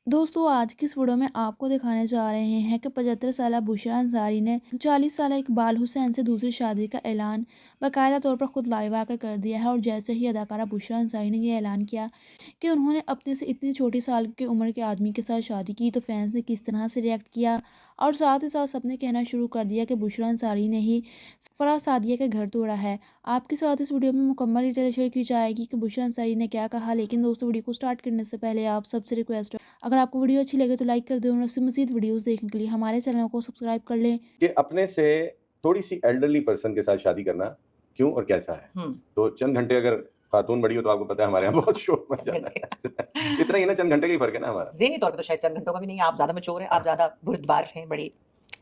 दोस्तों आज की इस वीडियो में आपको दिखाने जा रहे हैं कि 75 साला बुशरा अंसारी ने 40 साला इकबाल हुसैन से दूसरी शादी का ऐलान बाकायदा तौर पर खुद लाइव आकर कर दिया है। और जैसे ही अदाकारा बुशरा अंसारी ने यह ऐलान किया कि उन्होंने अपने से इतनी छोटी साल की उम्र के आदमी के साथ शादी की, तो फैंस ने किस तरह से रिएक्ट किया और साथ ही साथ सबने कहना शुरू कर दिया कि बुशरा अंसारी ने ही फराह सादिया के घर तोड़ा है। आपके साथ इस वीडियो में मुकम्मल डिटेल शेयर की जाएगी कि बुशरा अंसारी ने क्या कहा। लेकिन दोस्तों वीडियो को स्टार्ट करने से पहले आप सबसे रिक्वेस्ट है, अगर आपको वीडियो अच्छी लगे तो लाइक कर दें और इससे मज़ीद वीडियोस देखने के लिए हमारे चैनल को सब्सक्राइब कर लें। कि अपने से थोड़ी-सी एल्डरली पर्सन के साथ शादी करना क्यों और कैसा है? तो चंद घंटे अगर खातून बड़ी हो तो आपको पता है हमारे यहाँ बहुत शोर मच चंद जाता घंटे। है। इतना ही है ना, चंद घंटे का ही फ़र्क है ना हमारा। ज़हनी तौर पे तो शायद चंद घंटों का भी नहीं है, आप ज़्यादा मैच्योर हैं, आप ज़्यादा बुर्दबार हैं, बड़ी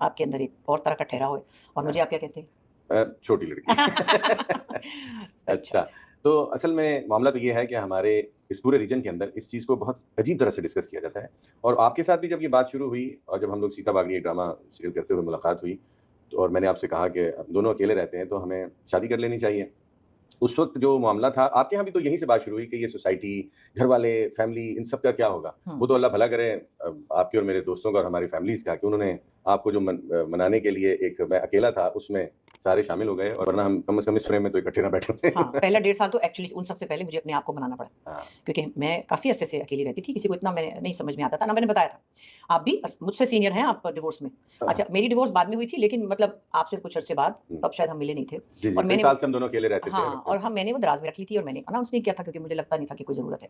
आपके अंदर एक और तरह का ठहराव है और मुझे आप क्या कहते हैं? छोटी लड़की। अच्छा। अच्छा, तो असल में मामला तो ये है कि हमारे इस पूरे रीजन के अंदर इस चीज़ को बहुत अजीब तरह से डिस्कस किया जाता है और आपके साथ भी जब ये बात शुरू हुई और जब हम लोग सीता भागनी एक ड्रामा सीरियल करते हुए मुलाकात हुई, तो और मैंने आपसे कहा कि हम दोनों अकेले रहते हैं, तो हमें शादी कर लेनी चाहिए। उस वक़्त जो मामला था, आपके यहाँ भी तो यहीं से बात शुरू हुई कि ये सोसाइटी, घरवाले, फैमिली इन सब का क्या होगा? हुँ। वो तो अल्लाह भला करे आपके और मेरे दोस्तों का और हमारी फैमिलीज़ का कि उन्होंने आपको जो मनाने के लिए एक मैं अकेला था, उसमें सारे शामिल हो गए और वरना हम कम से कम इस फ्रेम में तो इकट्ठे ना बैठे होते। हाँ, पहला 1.5 साल तो एक्चुअली उन सबसे पहले मुझे अपने आप को मनाना पड़ा, हाँ, क्योंकि मैं काफ़ी अरसे से अकेली रहती थी, किसी को इतना मैंने नहीं समझ में आता था, ना मैंने बताया था। आप भी मुझसे सीनियर हैं आप डिवोर्स में। हाँ, अच्छा, मेरी डिवोर्स बाद में हुई थी, लेकिन मतलब आपसे कुछ अरसे बाद, हुँ। तब शायद हम मिले नहीं थे जी, जी, और कई मैंने साल से हम दोनों अकेले रहते थे हाँ, और मैंने वो दराज़ में रख ली थी और मैंने अनाउंस नहीं किया था क्योंकि मुझे लगता नहीं था कि कोई ज़रूरत है।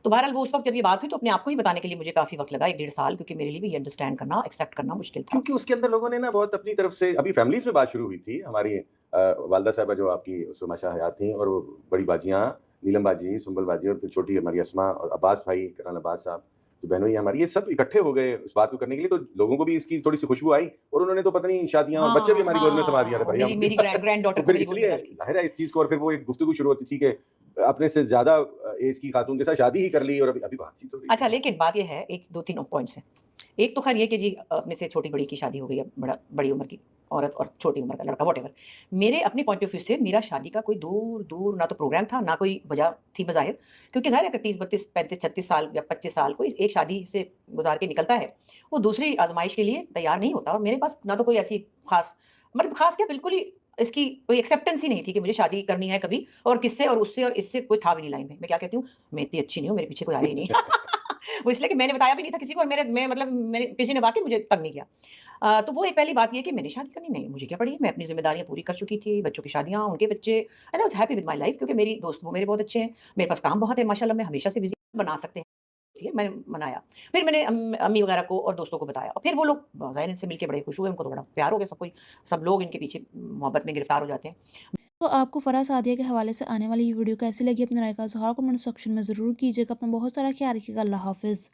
तो बहरहाल वो उस वक़्त जब ये बात हुई तो अपने आप को ही बताने के लिए मुझे काफ़ी वक़्त लगा, 1 डेढ़ साल, क्योंकि मेरे लिए भी ये अंडरस्टैंड करना, एक्सेप्ट करना मुश्किल था। क्योंकि उसके अंदर लोगों ने ना बहुत अपनी तरफ से अभी फैमिलीज़ में बात शुरू हुई थी। हमारी वालिदा साहिबा जो आपकी उस वक़्त माशा हयात थीं और वो बड़ी बाजियाँ, नीलम बाजी, सुंबल बाजी और फिर छोटी हमारी अस्मा और अब्बास भाई, करन अब्बास साहब, जो बहनोई हैं हमारी, ये सब इकट्ठे हो गए इस बात को करने के लिए, तो लोगों को भी इसकी थोड़ी-सी खुशबू आई और उन्होंने तो पता नहीं शादियाँ और बच्चे भी हाँ, हमारी गोद में थमा दिया। अरे हाँ, भाई मेरी हम भी मेरी ग्रैंड तो डॉटर को फिर मेरी गोद में इसलिए डाल दी। ज़ाहिर है इस चीज़ को और फिर वो एक गुफ्तगू शुरू होती थी कि अपने से ज़्यादा ऐज की खातून के साथ शादी ही कर ली और अभी अभी बातचीत हो रही अच्छा, है। लेकिन बात ये है, एक 2-3 पॉइंट्स हैं। एक तो ख़ैर ये कि जी अपने से छोटी-बड़ी की शादी हो गई, अब बड़ी उम्र की औरत और छोटी उम्र का लड़का, व्हाटएवर। मेरे अपने पॉइंट ऑफ व्यू से मेरा शादी का कोई दूर-दूर ना तो प्रोग्राम था, ना कोई वजह थी बज़ाहिर। क्योंकि ज़ाहिर है कि 30, 32, 35, 36 साल या 25 साल कोई एक शादी से गुज़ार के निकलता है, वो दूसरी आज़माइश के लिए तैयार नहीं होता और मेरे पास ना तो कोई ऐसी ख़ास, मतलब ख़ास क्या, बिल्कुल ही इसकी कोई एक्सेप्टेंस ही नहीं थी कि मुझे शादी करनी है कभी, और किससे और उससे और इससे कोई था भी नहीं लाइन में। मैं क्या कहती हूँ, मैं इतनी अच्छी नहीं हूँ, मेरे पीछे कोई आया ही नहीं। वो इसलिए कि मैंने बताया भी नहीं था किसी को और मैंने किसी ने वाक़ई मुझे तंग नहीं किया। तो वो एक पहली बात ये कि मैंने शादी करनी नहीं, मुझे क्या पड़ी है, मैं अपनी ज़िम्मेदारियाँ पूरी कर चुकी थी, बच्चों की शादियाँ, उनके बच्चे, and I was happy with my life, क्योंकि मेरी दोस्त वो मेरे बहुत अच्छे हैं, मेरे पास काम बहुत है माशाल्लाह, मैं हमेशा से बिज़ी बना सकते हैं, ठीक है, मैंने मनाया। फिर मैंने अम्मी वगैरह को और दोस्तों को बताया और फिर वो लोग ज़ाहिर इनसे मिलके बड़े खुश हुए, उनको तो बड़ा प्यार हो गया, सब लोग इनके पीछे मोहब्बत में गिरफ़्तार हो जाते हैं। तो आपको फराह सादिया के हवाले से आने वाली ये वीडियो कैसी लगी, अपनी राय का इज़हार कमेंट सेक्शन में ज़रूर कीजिएगा। अपना बहुत सारा ख्याल रखिएगा। अल्लाह हाफ़िज़।